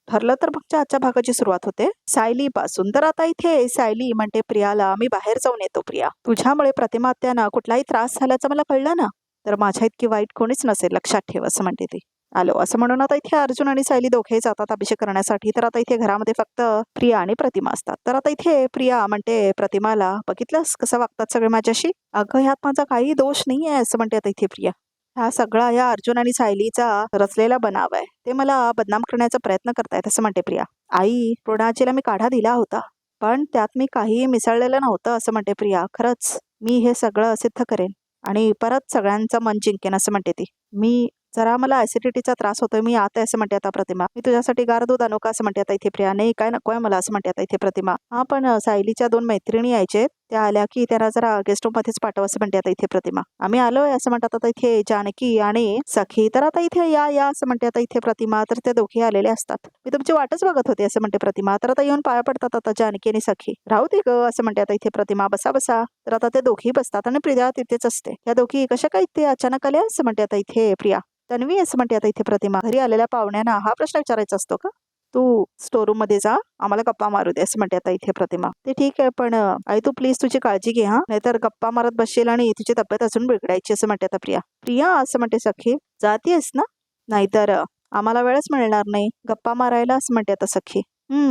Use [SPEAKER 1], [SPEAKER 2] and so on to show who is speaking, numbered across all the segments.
[SPEAKER 1] ठरलं तर मग आजच्या भागाची सुरुवात होते सायली पासून. तर आता इथे सायली म्हणते प्रियाला, मी बाहेर जाऊन येतो प्रिया, तुझ्यामुळे प्रतिमा आत्यांना कुठलाही त्रास झाल्याचं मला कळलं ना, तर माझ्या इतकी वाईट कोणीच नसेल, लक्षात ठेव, असं म्हणते ती. आलो असं म्हणून आता इथे अर्जुन आणि सायली दोघे जातात अभिषेक करण्यासाठी. तर आता इथे घरामध्ये फक्त प्रिया आणि प्रतिमा असतात. तर आता इथे प्रिया म्हणते प्रतिमाला, बघितलंस कसं वागतात सगळे माझ्याशी, अगं ह्यात माझा काही दोष नाहीये, असं म्हणते आता इथे प्रिया. हा सगळा या अर्जुन आणि सायलीचा रचलेला बनाव आहे, ते मला बदनाम करण्याचा प्रयत्न करतायत, असं म्हणते प्रिया. आई, पूर्णाजीला मी काढा दिला होता, पण त्यात मी काहीही मिसळलेलं नव्हतं, असं म्हणते प्रिया. खरंच मी हे सगळं सिद्ध करेन आणि परत सगळ्यांचं मन जिंकेन, असं म्हणते ती. मी जरा मला ऍसिडिटीचा त्रास होतोय, मी आता, असं म्हणते आता प्रतिमा. मी तुझ्यासाठी गार दूध आणू का, असं म्हणते आता इथे प्रिया. नाही, काय नकोय मला, असं म्हणते आता इथे प्रतिमा. हा पण सायलीच्या 2 मैत्रिणी यायचे, त्या आल्या की त्यांना जरा गेस्ट रूम मध्येच पाठव, असं म्हणते आता इथे प्रतिमा. आम्ही आलोय, असं म्हणतात आता इथे जानकी आणि सखी. तर आता इथे या या, असं म्हणते आता इथे प्रतिमा. तर ते दोघे आलेले असतात. मी तुमची वाटच बघत होते, असं म्हणते प्रतिमा. तर आता येऊन पाया पडतात आता जानकी आणि सखी. राहू दे ग, असं म्हणते आता इथे प्रतिमा. बसा बसा. तर आता ते दोघी बसतात आणि प्रिया तिथेच असते. त्या दोघी कशा काय ते अचानक आल्या, असं म्हणते आता इथे प्रिया. तन्वी, असं म्हणते आता इथे प्रतिमा. घरी आलेल्या पाहुण्यांना हा प्रश्न विचारायचा असतो का? तू स्टोरूम मध्ये जा, आम्हाला गप्पा मारू दे, असं म्हणते आता इथे प्रतिमा. ते ठीक आहे, पण आई तू प्लीज तुझी काळजी घे, हा, नाहीतर गप्पा मारत बसशील आणि तुझी तब्येत अजून बिघडायची, असं म्हणते आता प्रिया. प्रिया, असं म्हणते सखी. जातीयस ना, नाहीतर आम्हाला वेळच मिळणार नाही गप्पा मारायला, असं म्हणते आता सखी.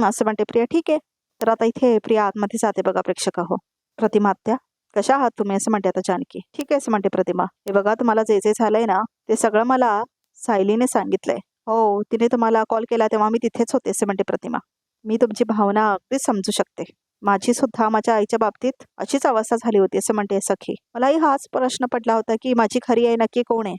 [SPEAKER 1] असं म्हणते प्रिया. ठीक आहे. तर आता इथे प्रिया आतमध्ये जाते बघा प्रेक्षक हो. प्रतिमा आत्या, कशा आहात तुम्ही, असं म्हणते आता जानकी. ठीक आहे, असं म्हणते प्रतिमा. हे बघा, तुम्हाला जे जे झालंय ना, ते सगळं मला सायलीने सांगितलंय. हो, तिने तुम्हाला कॉल केला तेव्हा मी तिथेच होते, असं म्हणते प्रतिमा. मी तुमची भावना अगदीच समजू शकते. माझी सुद्धा माझ्या आईच्या बाबतीत अशीच अवस्था झाली होती, असं म्हणते सखी. मलाही हाच प्रश्न पडला होता की माझी खरी आई नक्की कोण आहे,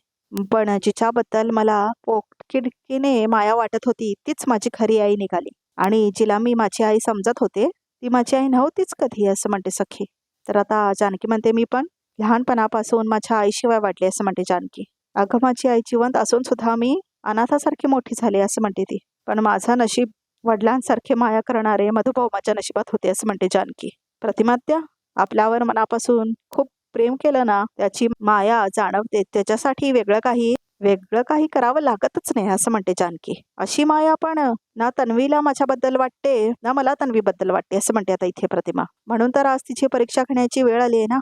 [SPEAKER 1] पण जिच्याबद्दल मला पोटतिडकीने माया वाटत होती तीच माझी खरी आई निघाली, आणि जिला मी माझी आई समजत होते ती माझी आई नव्हतीच कधी, असं म्हणते सखी. तर आता जानकी म्हणते, मी पण लहानपणापासून माझ्या आईशिवाय वाटली, असं म्हणते जानकी. अगं, माझी आई जिवंत असून सुद्धा मी अनाथासारखी मोठी झाली, असं म्हणते ती. पण माझं नशीब वडिलांसारखे माया करणारे मधुभाऊ माझ्या नशिबात होते, असं म्हणते जानकी. प्रतिमात्या, आपल्यावर मनापासून खूप प्रेम केलं ना, त्याची माया जाणवते, त्याच्यासाठी वेगळं काही करावं लागतच नाही, असं म्हणते जानकी. अशी माया पण ना तन्वीला माझ्याबद्दल वाटते ना मला तन्वीबद्दल वाटते, असं म्हणते आता इथे प्रतिमा. म्हणून तर आज तिची परीक्षा घेण्याची वेळ आली आहे ना,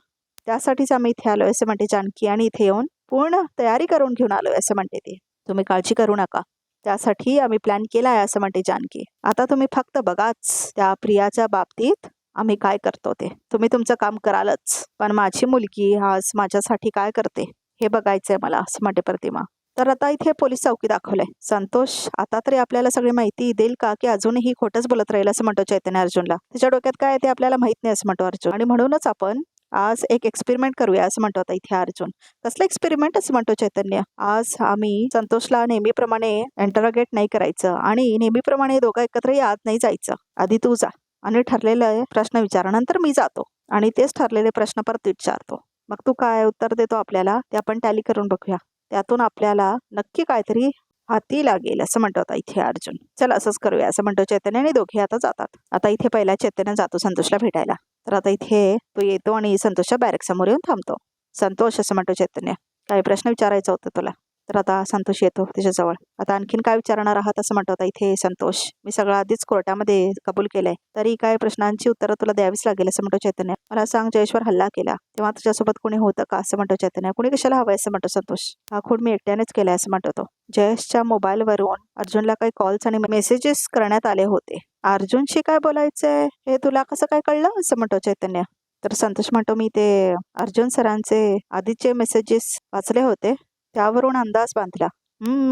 [SPEAKER 1] त्यासाठीच आम्ही इथे आलोय, असं म्हणते जानकी. आणि इथे येऊन पूर्ण तयारी करून घेऊन आलोय, असं म्हणते ती. तुम्ही काळजी करू नका, त्यासाठी आम्ही प्लॅन केला आहे, असं म्हणते जानकी. आता तुम्ही फक्त बघाच त्या प्रियाच्या बाबतीत आम्ही काय करतो ते. तुम्ही तुमचं काम करालच, पण माझी मुलगी आज माझ्यासाठी काय करते हे बघायचंय मला, असं म्हणते प्रतिमा. तर आता इथे पोलीस चौकी दाखवलंय. संतोष आता तरी आपल्याला सगळी माहिती देईल का, की अजूनही खोटंच बोलत राहील, असं म्हणतो चैतन्य अर्जुनला. त्याच्या डोक्यात काय ते आपल्याला माहित नाही, असं म्हणतो अर्जुन. आणि म्हणूनच आपण आज एक एक्सपेरिमेंट करूया, असं म्हणतो आता इथे अर्जुन. कसलं एक्सपेरिमेंट, असं म्हणतो चैतन्य. आज आम्ही संतोषला नेहमीप्रमाणे इंटरोगेट नाही करायचं आणि नेहमीप्रमाणे दोघं एकत्र आत नाही जायचं. आधी तू जा आणि ठरलेले प्रश्न विचार, नंतर मी जातो आणि तेच ठरलेले प्रश्न परत विचारतो. मग तू काय उत्तर देतो आपल्याला ते आपण टॅली करून बघूया, त्यातून आपल्याला नक्की काहीतरी हाती लागेल, असं म्हणतो आता इथे अर्जुन. चल असंच करूया, असं म्हणतो चैतन्य आणि दोघे आता जातात. आता इथे पहिला चैतन्य जातो संतोषला भेटायला. तर आता इथे तो येतो आणि संतोषच्या बॅरेक समोर येऊन थांबतो. संतोष, असं म्हणतो चैतन्य, काही प्रश्न विचारायचा होता तुला. तर आता संतोष येतो त्याच्याजवळ. आता आणखीन काय विचारणार आहात, असं म्हणतो आता इथे संतोष. मी सगळं आधीच कोर्टामध्ये कबूल केलंय, तरी काय प्रश्नांची उत्तरं तुला द्यावीच लागेल, असं म्हणतो चैतन्य. मला सांग, जयेशवर हल्ला केला तेव्हा तुझ्यासोबत कोणी होतं का, असं म्हणतो चैतन्य. कुणी कशाला हवंय, असं म्हणतो संतोष. हा खून मी एकट्यानेच केलाय, असं म्हणतो तो. जयेशच्या मोबाईलवरून अर्जुनला काही कॉल्स आणि मेसेजेस करण्यात आले होते. अर्जुनशी काय बोलायचंय हे तुला कसं काय कळलं, असं म्हणतो चैतन्य. तर संतोष म्हणतो, मी ते अर्जुन सरांचे आधीचे मेसेजेस वाचले होते, त्यावरून अंदाज बांधला.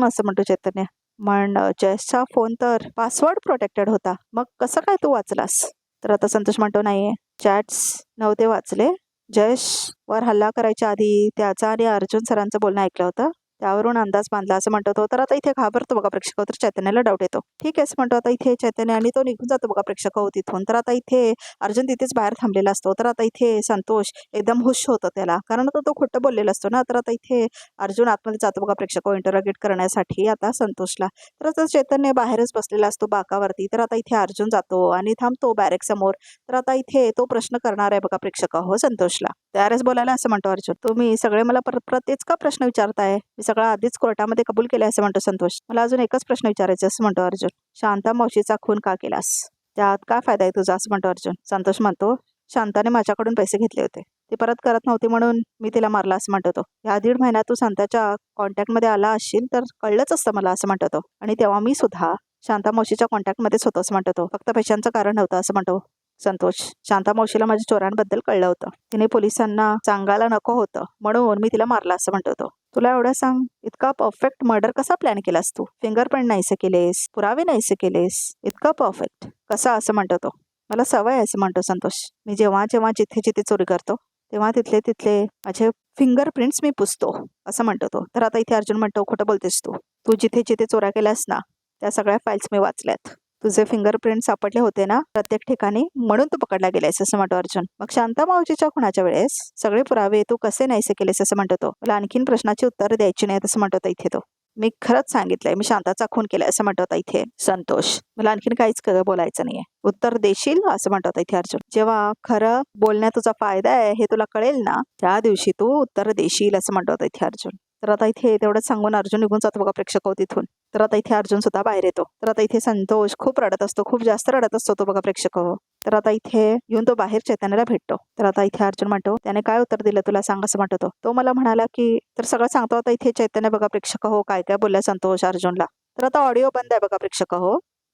[SPEAKER 1] असं म्हणतो चैतन्य. पण जयेशचा फोन तर पासवर्ड प्रोटेक्टेड होता, मग कसं काय तू वाचलास. तर आता संतोष म्हणतो, नाही, चॅट्स नव्हते वाचले, जयेश वर हल्ला करायच्या आधी त्याचा आणि अर्जुन सरांचं बोलणं ऐकलं होतं, त्यावरून अंदाज बांधला, असं म्हणतो तो. तर आता इथे घाबरतो बघा प्रेक्षक, तर चैतन्याला डाऊट येतो. ठीक आहे, असं म्हणतो आता इथे चैतन्य, आणि तो निघून जातो बघा प्रेक्षक हो तिथून. तर आता इथे अर्जुन तिथेच बाहेर थांबलेला असतो. तर आता इथे संतोष एकदम हुश होतो त्याला, कारण तो खोटं बोललेला असतो ना. तर आता इथे अर्जुन आतमध्ये जातो बघा प्रेक्षक इंटरोगेट करण्यासाठी आता संतोषला. तर आता चैतन्य बाहेरच बसलेला असतो बाकावरती. तर आता इथे अर्जुन जातो आणि थांबतो बॅरेक समोर. तर आता इथे तो प्रश्न करणार आहे बघा प्रेक्षक हो संतोषला. त्यावेळेस बोलायला, असं म्हणतो अर्जुन, तुम्ही सगळे मला परत तेच का प्रश्न विचारताय, मी सगळं आधीच कोर्टामध्ये कबूल केलं असं म्हणतो संतोष. मला अजून एकच प्रश्न विचारायचा असं म्हणतो अर्जुन. शांता मावशीचा खून का केलास? त्यात काय फायदा आहे तुझा असं म्हणतो अर्जुन. संतोष म्हणतो शांताने माझ्याकडून पैसे घेतले होते, ते परत करत नव्हती म्हणून मी तिला मारला असं म्हणतो तो. या 1.5 महिन्यात तू शांताच्या कॉन्टॅक्टमध्ये आला असशील तर कळलंच असतं मला असं म्हणतो तो. आणि तेव्हा मी सुद्धा शांता मावशीच्या कॉन्टॅक्टमध्येच होतो असं म्हणतो तो. फक्त पैशांचं कारण नव्हतं असं म्हणतो संतोष. शांता मावशीला माझ्या चोरांबद्दल कळलं होतं, तिने पोलिसांना सांगायला नको होतं म्हणून मी तिला मारला असं म्हणतो तो. तुला एवढं सांग, इतका परफेक्ट मर्डर कसा प्लॅन केलास तू? फिंगरप्रिंट नाहीसे केलेस, पुरावे नाहीसे केलेस, इतका परफेक्ट कसा असं म्हणतो तो. मला सवय आहे असं म्हणतो संतोष. मी जेव्हा जेव्हा जिथे जिथे चोरी करतो तेव्हा तिथले तिथले माझे फिंगरप्रिंट्स मी पुसतो असं म्हणतो तो. तर आता इथे अर्जुन म्हणतो खोटं बोलतेस तू, तू जिथे जिथे चोऱ्या केल्यास ना त्या सगळ्या फाईल्स मी वाचल्यात, तुझे फिंगरप्रिंट सापडले होते ना प्रत्येक ठिकाणी म्हणून तू पकडला गेलायस असं म्हणतो अर्जुन. मग शांता मावशीच्या खुनाच्या वेळेस सगळे पुरावे तू कसे नाहीसे केलेस असं म्हणतो तो. मला आणखीन प्रश्नाची उत्तर द्यायची नाहीत असं म्हणतो इथे तो. मी खरंच सांगितलंय मी शांताचा खून केलाय असं म्हणतो इथे संतोष. मला आणखीन काहीच बोलायचं नाहीये, उत्तर देशील असं म्हणतो इथे अर्जुन. जेव्हा खरं बोलण्यात तुझा फायदा आहे हे तुला कळेल ना त्या दिवशी तू उत्तर देशील असं म्हणतो इथे अर्जुन. तर आता इथे तेवढंच सांगून अर्जुन निघून जातो बघा प्रेक्षक तिथून. तर आता इथे अर्जुन सुद्धा बाहेर येतो. तर आता इथे संतोष खूप रडत असतो, खूप जास्त रडत असतो तो बघा प्रेक्षक. तर आता इथे येऊन तो बाहेर चैतन्याला भेटतो. तर आता इथे अर्जुन म्हणतो त्याने काय उत्तर दिलं तुला सांग असं म्हणतो तो मला म्हणाला की, तर सगळं सांगतो आता इथे चैतन्य बघा प्रेक्षक काय काय बोलला संतोष अर्जुनला. तर आता ऑडिओ बंद आहे बघा प्रेक्षक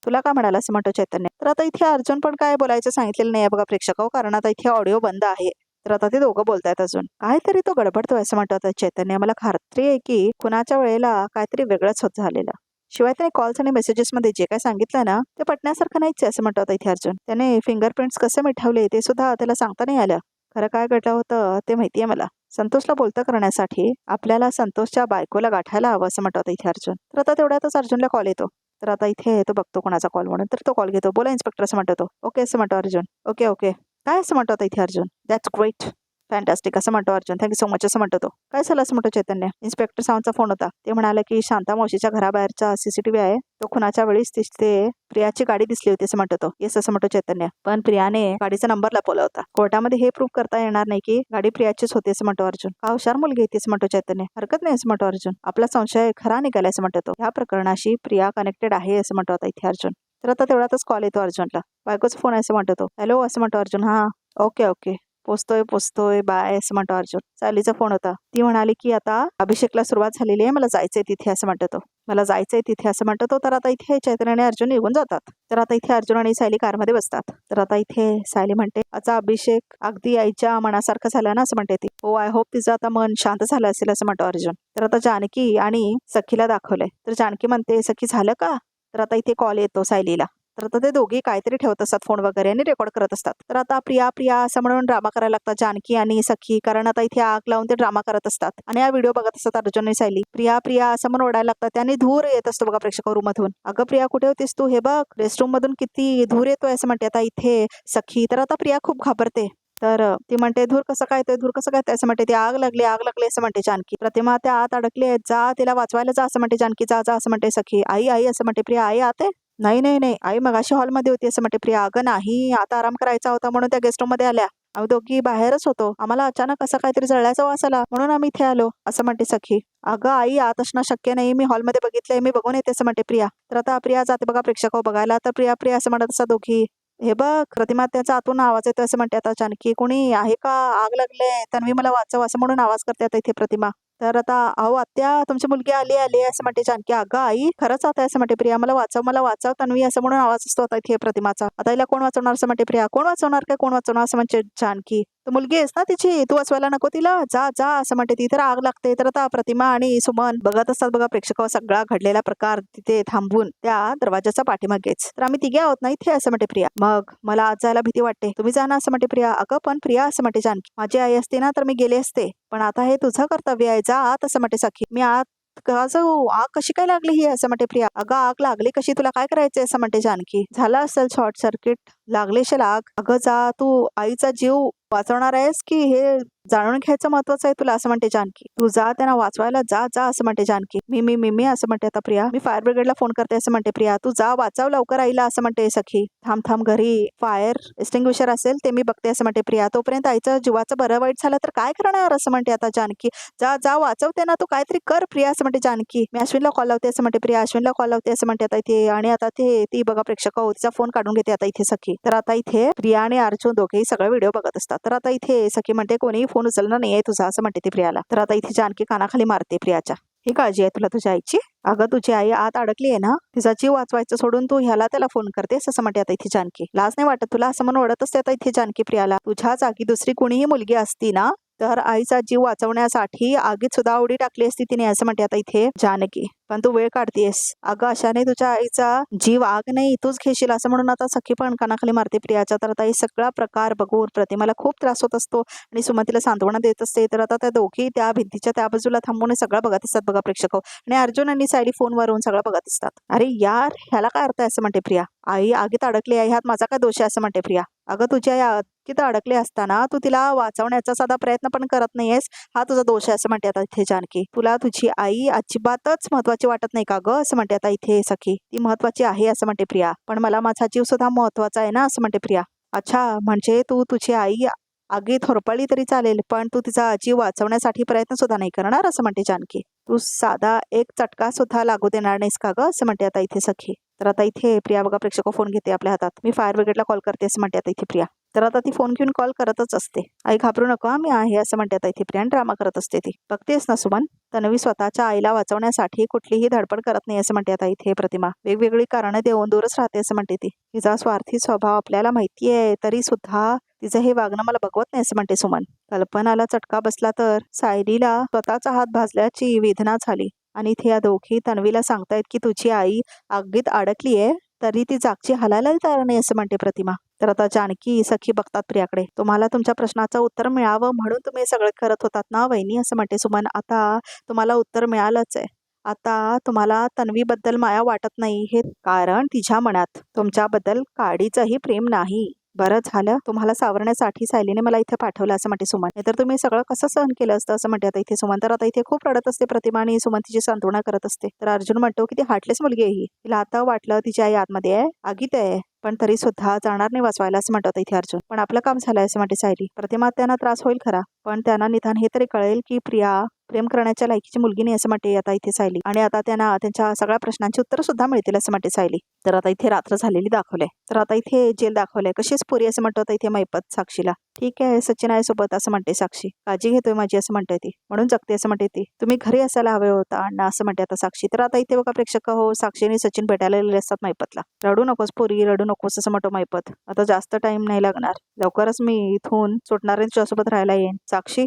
[SPEAKER 1] तुला काय म्हणाला असं म्हणतो चैतन्य. तर आता इथे अर्जुन पण काय बोलायचं सांगितलेलं नाही बघा प्रेक्षक कारण आता इथे ऑडिओ बंद आहे. तर आता ते दोघं बोलतायत अजून काहीतरी तो गडबडतोय असं म्हणतो चैतन्य. मला खात्री आहे की कुणाच्या वेळेला काहीतरी वेगळंच होत झालेलं. शिवाय त्याने कॉल्स आणि मेसेजेस मध्ये जे काय सांगितलं ना ते पटण्यासारखं नाहीच असं म्हणतो इथे अर्जुन. त्याने फिंगरप्रिंट्स कसे मिठवले ते सुद्धा त्याला सांगता नाही आलं. खरं काय घडलं होतं ते माहितीये मला. संतोषला बोलतं करण्यासाठी आपल्याला संतोषच्या बायकोला गाठायला हवं असं म्हणतो इथे अर्जुन. तर आता तेवढ्यातच अर्जुनला कॉल येतो. तर आता इथे तो बघतो कोणाचा कॉल म्हणून. तर तो कॉल घेतो. बोला इन्स्पेक्टर असं म्हणतो तो. ओके असं म्हणतो अर्जुन. ओके ओके काय असं म्हणतो इथे अर्जुन. दॅट्स ग्रेट, फॅन्टॅस्टिक असं म्हणतो अर्जुन. थँक्यू सो मच असं म्हणतो तो. काय झालं असं म्हणतो चैतन्य. इन्स्पेक्टर सावंतचा फोन होता. ते म्हणाले की शांता मावशीच्या घराबाहेरचा CCTV आहे तो खुनाच्या वेळीच तिथे प्रियाची गाडी दिसली होती असं म्हणतो तो. येस असं म्हणतो चैतन्य. पण प्रियाने गाडीचा नंबर लपवला होता. कोर्टामध्ये हे प्रूव्ह करता येणार नाही की गाडी प्रियाचीच होती असं म्हणतो अर्जुन. का हुशार मुलगी होती असं म्हणतो चैतन्य. हरकत नाही असं म्हणतो अर्जुन. आपला संशय खरा निघाला असं म्हणतो तो. या प्रकरणाशी प्रिया कनेक्टेड आहे असं म्हणतो आता इथे अर्जुन. तर आता तेवढ्यातच कॉल येतो अर्जुनला. बायकोचा फोन आहे असं म्हणतो तो. हॅलो असं म्हणतो अर्जुन. हा ओके ओके पोचतोय बाय असं म्हणतो अर्जुन. सायलीचा फोन होता. ती म्हणाली की आता अभिषेकला सुरुवात झालेली आहे, मला जायचंय तिथे असं म्हणतो तो. मला जायचंय तिथे असं म्हणतो तो. तर आता इथे चैतन्य आणि अर्जुन निघून जातात. तर आता इथे अर्जुन आणि सायली कारमध्ये बसतात. तर आता इथे सायली म्हणते आता अभिषेक अगदी आईच्या मनासारखं झालं ना असं म्हणते ती. हो आय होप तिचं आता मन शांत झालं असेल असं म्हणतो अर्जुन. तर आता जानकी आणि सखीला दाखवलंय. तर जानकी म्हणते सखी झालं का. तर आता इथे कॉल येतो सायलीला. तर आता ते दोघी काहीतरी ठेवत असतात फोन वगैरे आणि रेकॉर्ड करत असतात. तर आता प्रिया प्रिया असं म्हणून ड्रामा करायला लागतात जानकी आणि सखी कारण आता इथे आग लावून ते ड्रामा करत असतात आणि हा व्हिडिओ बघत असतात अर्जुन आणि सायली. प्रिया प्रिया असं म्हणून ओरडायला लागतात. त्याने धूर येत असतो बघा प्रेक्षक रूम मधून. अगं प्रिया कुठे होतीस तू, हे बघ रेस्टरूम मधून किती धूर येतोय असं म्हणते आता इथे सखी. तर आता प्रिया खूप घाबरते. तर ती म्हणते धूर कसं काय येतोय धूर कसं काय येतोय असं म्हणते. ती आग लागली असं म्हणते जानकी. प्रतिमा त्या आत अडकली आहे, जा तिला वाचवायला जा असं म्हणते जानकी. जा जा असं म्हणते सखी. आई आई असं म्हणते प्रिया. आई आते नाही नाही नाही आई मगाशी हॉलमध्ये होती असं म्हणते प्रिया. अगं नाही आता आराम करायचा होता म्हणून त्या गेस्ट रूम मध्ये आल्या, आम्ही दोघी बाहेरच होतो, आम्हाला अचानक असं काहीतरी जळल्याचा वास आला म्हणून आम्ही इथे आलो असं म्हणते सखी. अगं आई आत असणं शक्य नाही, मी हॉलमध्ये बघितलंय, मी बघून येते असं म्हणते प्रिया. तर आता प्रिया जाते बघा प्रेक्षक बघायला. तर प्रिया प्रिया असं म्हणत असतात दोघी. हे बघ प्रतिमा त्याचा आतून आवाज येतो असं म्हणते आता जानकी. कोणी आहे का, आग लागले, तन्वी मला वाचव असं म्हणून आवाज करते आता इथे प्रतिमा. तर आता अहो आत्या तुमची मुलगी आली असं म्हणते जानकी. अगं आई खरंच आता असं म्हणते प्रिया. मला वाचव तन्वी असं म्हणून आवाज असतो आता इथे प्रतिमाचा. आता हिला कोण वाचवणार असं म्हणते प्रिया. कोण वाचवणार काय कोण वाचवणार असं म्हणते जानकी. तू मुलगी आहेस ना तिची, तू वाचवायला नको तिला, जा जा असं म्हणते ती. तर आग लागते. तर आता प्रतिमा आणि सुमन बघत असतात बघा प्रेक्षक सगळा घडलेला प्रकार तिथे थांबून त्या दरवाजाच्या पाठीमागेच. तर आम्ही तिघे आहोत ना इथे असं म्हणते प्रिया. मग मला आज जायला भीती वाटते, तुम्ही जा ना असं म्हणते प्रिया. अगं पण प्रिया असं म्हणते जानकी, माझी आई असते ना तर मी गेले असते, पण आता हे तुझं कर्तव्य आहे, जा आत असं म्हणते सखी. मी आत का जाऊ, आग कशी काय लागली ही असं म्हणते प्रिया. अगं आग लागली कशी, तुला काय करायचंय असं म्हणते जानकी. झालं असेल शॉर्ट सर्किट, लागली असेल आग. अगं जा, तू आईचा जीव वाचवणार आहेस की हे जाणून घ्यायचं महत्वाचं आहे तुला असं म्हणते जानकी. तू जा त्यांना वाचवायला जा जा असं म्हणते जानकी. मी असं म्हणते आता प्रिया. मी फायर ब्रिगेडला फोन करते असं म्हणते प्रिया. तू जा वाचव लवकर आईला असं म्हणते सखी. थांब थांब घरी फायर एक्सटिंग्विशर असेल ते मी बघते असं म्हणते प्रिया. तोपर्यंत आईचं जीवाचं बरं वाईट झालं तर काय करणार असं म्हणते आता जानकी. जा जा वाचवते ना तू काहीतरी कर प्रिया असं म्हणते जानकी. मी अश्विनला कॉल लावते असं म्हणते प्रिया. अश्विनला कॉल लावते असं म्हणते आता इथे. आणि आता ती बघा प्रेक्षक तिचा फोन काढून घेते आता इथे सखी. तर आता इथे प्रिया आणि अर्जुन दोघेही सगळं व्हिडिओ बघत असतात. तर आता इथे सखी म्हणते कोणीही फोन उचलणार नाहीये तुझा असं म्हणते ती प्रियाला. तर आता इथे जानकी कानाखाली मारते प्रियाच्या. ही काळजी आहे तुला तुझ्या आईची. अगं तुझी आई आत अडकली आहे ना, तिचा जीव वाचवायचं सोडून तू ह्याला त्याला फोन करतेस असं म्हणते आता इथे जानकी. लाज नाही वाटत तुला असं म्हणून ओढत असते आता इथे जानकी प्रियाला. तुझ्या जागी दुसरी कुणीही मुलगी असती ना तर आईचा जीव वाचवण्यासाठी आगीत सुद्धा उडी टाकली असती तिने असं म्हणते आता इथे जानकी. पण तू वेळ काढतेस. अगं अशाने तुझ्या आईचा जीव आग नाही तूच घेशील असं म्हणून आता सखी पण कानाखाली मारते प्रियाच्या. तर आता हे सगळा प्रकार बघून प्रतिमाला खूप त्रास होत असतो आणि सुमतीला सांत्वना देत असते. तर आता त्या दोघी त्या भिंतीच्या त्या बाजूला थांबून सगळं बघत असतात बघा प्रेक्षक. आणि अर्जुन आणि सायली फोनवरून सगळं बघत असतात. अरे यार ह्याला काय अर्थ आहे असं म्हणते प्रिया. आई आगीत अडकली आहे ह्यात माझा काय दोष आहे असं म्हणते प्रिया. अगं तुझ्या या आगीत अडकली असताना तू तिला वाचवण्याचा साधा प्रयत्न पण करत नाहीयेस हा तुझा दोष आहे असं म्हणते आता इथे जानकी. तुला तुझी आई अजिबातच महत्वाची वाटत नाही का गं असं म्हणते आता इथे सखी. ती महत्वाची आहे असं म्हणते प्रिया. पण मला माझा जीव सुद्धा महत्वाचा आहे ना असं म्हणते प्रिया. अच्छा म्हणजे तू तुझी आई आगीत होरपळली तरी चालेल पण तू तिचा जीव वाचवण्यासाठी प्रयत्न सुद्धा नाही करणार असं म्हणते जानकी. तू साधा एक चटका सुद्धा लागू देणार नाहीस का गं असं म्हणते आता इथे सखी. तर आता इथे प्रिया बघा प्रेक्षक फोन घेते आपल्या हातात. मी फायर ब्रिगेडला कॉल करते असं म्हणते आता इथे प्रिया. तर आता ती फोन घेऊन कॉल करतच असते. आई घाबरू नको मी आहे असं म्हणते आता इथे प्रिया. ड्रामा करत असते ती. बघतेस ना सुमन तन्वी स्वतःच्या आईला वाचवण्यासाठी कुठलीही धडपड करत नाही असं म्हणते आता इथे प्रतिमा. वेगवेगळी कारणं देऊन दूरच राहते असं म्हणते ती. तिचा स्वार्थी स्वभाव आपल्याला माहिती आहे तरी सुद्धा तिचं हे वागणं मला बघवत नाही असं म्हणते सुमन. कल्पनाला चटका बसला तर सायलीला स्वतःचा हात भाजल्याची वेदना झाली आणि इथे या दोघी तन्वीला सांगतायत की तुझी आई आगीत अडकलीये तरी ती जागची हलायला तयार नाही असं म्हणते प्रतिमा. तर आता जानकी सखी बघतात प्रियाकडे. तुम्हाला तुमच्या प्रश्नाचं उत्तर मिळावं म्हणून तुम्ही सगळं करत होतात ना वहिनी असं म्हणते सुमन. आता तुम्हाला उत्तर मिळालंच आहे. आता तुम्हाला तन्वीबद्दल माया वाटत नाही हे कारण तिच्या मनात तुमच्याबद्दल काडीचंही प्रेम नाही. बरं झालं तुम्हाला सावरण्यासाठी सायलीने मला इथे पाठवलं असं म्हणते सुमन. नाहीतर तुम्ही सगळं कसं सहन केलं असतं असं म्हणते आता इथे सुमन. तर आता इथे खूप रडत असते प्रतिमा आणि सुमन तिची सांत्वना करत असते. तर अर्जुन म्हणतो की ती हार्टलेस मुलगी आहे ही. तिला आता वाटलं तिची आई आतमध्ये आहे आगीत आहे पण तरी सुद्धा जाणार नाही वाचवायला असं म्हणतात इथे अर्जुन. पण आपलं काम झालंय असं म्हणते सायली. प्रतिमा त्यांना त्रास होईल खरा पण त्यांना निदान हे तरी कळेल की प्रिया प्रेम करण्याच्या लायकीची मुलगी नाही असं म्हणते आता इथे सायली. आणि आता त्यांना त्यांच्या सगळ्या प्रश्नांची उत्तर सुद्धा मिळतील असं म्हणते सायली. तर आता इथे रात्र झालेली दाखवलंय. तर आता इथे जेल दाखवलंय. कशीच पुरी असं म्हणतो इथे मैपत साक्षीला. ठीक आहे सचिन आहे सोबत असं म्हणते साक्षी. काळजी घेतोय माझी असं म्हणते ती म्हणून जगते असं म्हणते ती. तुम्ही घरी असायला हवे होता अण्णा असं म्हणते आता साक्षी. तर आता इथे बघा प्रेक्षक साक्षी आणि सचिन भेटायला गेलेले असतात मैपतला. रडू नकोस पुरी रडू नकोस असं म्हणतो मैपत. आता जास्त टाइम नाही लागणार लवकरच मी इथून सुटणार आहे तुझ्यासोबत राहायला येईन. साक्षी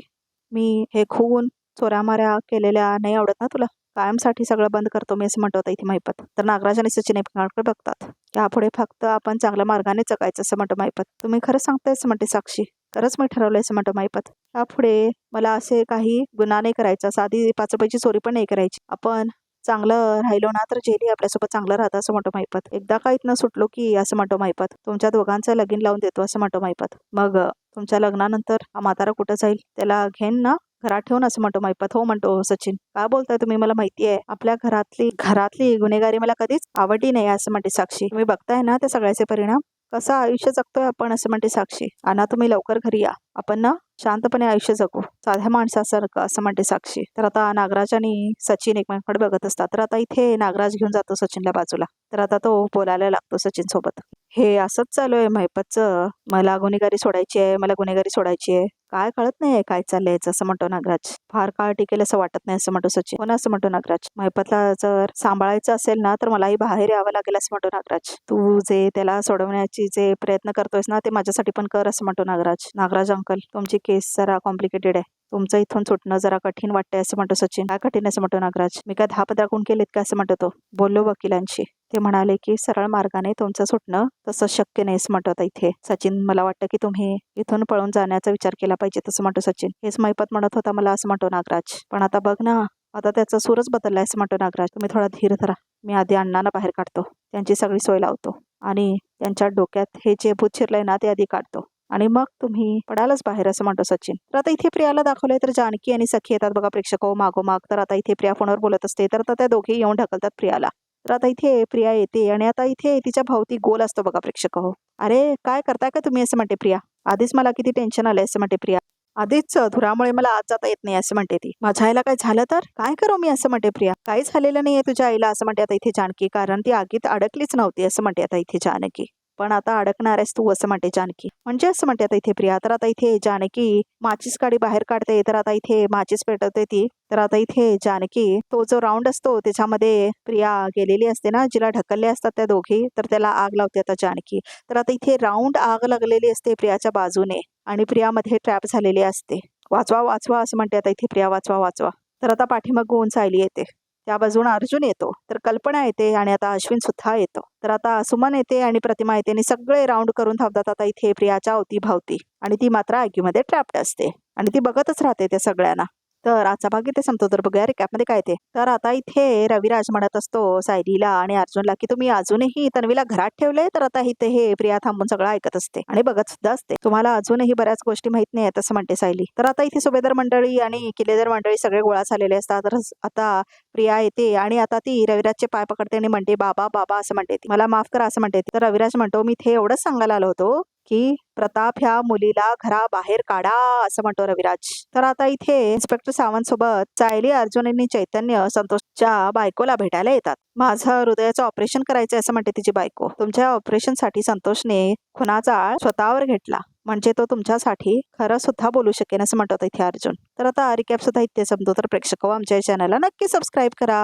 [SPEAKER 1] मी हे खून चोऱ्यामाऱ्या केलेल्या नाही आवडत ना तुला. कायमसाठी सगळं बंद करतो मी असं म्हणतो इथे मैपत. तर नागराज आणि सचिन एकमेकांकडे बघतात. यापुढे फक्त आपण चांगल्या मार्गाने जगायचं असं म्हणतो मैपत. तुम्ही खरं सांगताय असं म्हणते साक्षी. खरंच मी ठरवलंय असं म्हणतो मैपत. यापुढे मला असे काही गुन्हा नाही करायचा. साधी 5 रुपयाची चोरी पण नाही करायची. आपण चांगलं राहिलो ना तर जेली आपल्यासोबत चांगलं राहतं असं म्हणतो मैपत. एकदा का इथनं सुटलो की असं म्हणतो मैपत तुमच्या दोघांचं लगीन लावून देतो असं म्हणतो मैपत. मग तुमच्या लग्नानंतर हा म्हातारा कुठं जाईल त्याला घेन ना घरात ठेवून असं म्हणतो मैपत. हो म्हणतो सचिन. काय बोलताय तुम्ही मला माहिती आहे आपल्या घरातली गुन्हेगारी मला कधीच आवडली नाही असं म्हणते साक्षी. तुम्ही बघताय ना त्या सगळ्याचे परिणाम कसं आयुष्य जगतोय आपण असं म्हणते साक्षी. आणि तुम्ही लवकर घरी या आपण ना शांतपणे आयुष्य जगू साध्या माणसासारखं असं म्हणते साक्षी. तर आता नागराज आणि सचिन एकमेकांकडे बघत असतात. तर आता इथे नागराज घेऊन जातो सचिनला बाजूला. तर आता तो बोलायला लागतो सचिन सोबत. हे असंच चालू आहे मैपतचं. मला गुन्हेगारी सोडायची आहे मला गुन्हेगारी सोडायची आहे. काय कळत नाही काय चाललंय असं म्हणतो नागराज. फार काळ टिकेल असं वाटत नाही असं म्हणतो सचिन. हो ना असं म्हणतो नागराज. मैपतला जर सांभाळायचं असेल ना तर मलाही बाहेर यावं लागेल असं म्हणतो नागराज. तू जे त्याला सोडवण्याची जे प्रयत्न करतोयस ना ते माझ्यासाठी पण कर असं म्हणतो नागराज. नागराज अंकल तुमची केस जरा कॉम्प्लिकेटेड आहे. तुमचं इथून सुटणं जरा कठीण वाटतंय असं म्हणतो सचिन. काय कठीण असं म्हणतो नागराज. मी काय 10-15 खून केलेत का असं म्हणतो तो. बोललो वकिलांशी ते म्हणाले की सरळ मार्गाने तुमचं सुटणं तसं शक्य नाही असं म्हणतो आता इथे सचिन. मला वाटतं की तुम्ही इथून पळून जाण्याचा विचार केला पाहिजे तसं म्हणतो सचिन. हेच मैपत म्हणत होता मला असं म्हणतो नागराज. पण आता बघ ना आता त्याचा सूरच बदललाय असं म्हणतो नागराज. तुम्ही थोडा धीर धरा. मी आधी अण्णांना बाहेर काढतो त्यांची सगळी सोय लावतो आणि त्यांच्या डोक्यात हे जे भूत शिरलंय ना ते आधी काढतो आणि मग तुम्ही पडालच बाहेर असं म्हणतो सचिन. तर आता इथे प्रियाला दाखवलंय तर जानकी आणि सखी येतात बघा प्रेक्षक मागोमाग. तर आता इथे प्रिया फोनवर बोलत असते तर आता त्या दोघे येऊन ढकलतात प्रियाला. तर आता इथे प्रिया येते आणि आता इथे तिच्या भोवती गोल असतो बघा प्रेक्षक अरे काय करताय का तुम्ही असं म्हणते प्रिया. आधीच मला किती टेन्शन आलंय असं म्हणते प्रिया. आधीच धुरामुळे मला आत जाता येत नाही असं म्हणते ती. माझ्या आईला काय झालं तर काय करू मी असं म्हणते प्रिया. काही झालेलं नाहीये तुझ्या आईला असं म्हणते आता इथे जानकी. कारण ती आगीत अडकलीच नव्हती असं म्हणते आता इथे जानकी. पण आता अडकणार आहेस तू असं म्हणते जानकी. म्हणजे असं म्हणते आता इथे प्रिया. तर आता इथे जानकी माचीस काडी बाहेर काढते. तर आता इथे माचीस पेटवते ती. तर आता इथे जानकी तो जो राऊंड असतो त्याच्यामध्ये प्रिया गेलेली असते ना, जिला ढकलले असतात त्या दोघी, तर त्याला आग लावते आता जानकी. तर आता इथे राऊंड आग लागलेली असते प्रियाच्या बाजूने आणि प्रियामध्ये ट्रॅप झालेली असते. वाचवा वाचवा असं म्हणते आता इथे प्रिया. वाचवा वाचवा. तर आता पाठीमागून सायली येते. त्या बाजून अर्जुन येतो. तर कल्पना येते आणि आता अश्विन सुद्धा येतो. तर आता सुमन येते आणि प्रतिमा येते आणि सगळे राऊंड करून धावतात आता इथे प्रियाच्या अवतीभवती. आणि ती मात्र आगीमध्ये ट्रॅप्ड असते आणि ती बघतच राहते त्या सगळ्यांना. तर आजचा भाग इथे संपतो. तर बघूया रिकॅपमध्ये काय ते. तर आता इथे रविराज म्हणत असतो सायलीला आणि अर्जुनला की तुम्ही अजूनही तन्वीला घरात ठेवले. तर आता इथे हे प्रिया थांबून सगळं ऐकत असते आणि बघत सुद्धा असते. तुम्हाला अजूनही बऱ्याच गोष्टी माहित नाही आहेत असं म्हणते सायली. तर आता इथे सुभेदार मंडळी आणि किल्लेदार मंडळी सगळे गोळा झालेले असतात. तर आता प्रिया येते आणि आता ती रविराजचे पाय पकडते आणि म्हणते बाबा बाबा असं म्हणते ती. मला माफ करा असं म्हणते ती. तर रविराज म्हणतो मी इथे एवढंच सांगायला आलो होतो की प्रताप ह्या मुलीला घराबाहेर काढा असं म्हणतो रविराज. तर आता इथे इन्स्पेक्टर सावंत सोबत सायली, अर्जुन आणि चैतन्य संतोषच्या बायकोला भेटायला येतात. माझं हृदयाचं ऑपरेशन करायचं असं म्हणते तिची बायको. तुमच्या ऑपरेशनसाठी संतोषने खुनाचा आळ स्वतःवर घेतला. म्हणजे तो तुमच्यासाठी खरं सुद्धा बोलू शकेन असं म्हणतो इथे अर्जुन. तर आता रिकॅप सुद्धा इथे संपतो. तर प्रेक्षक आमच्या चॅनलला नक्की सबस्क्राईब करा.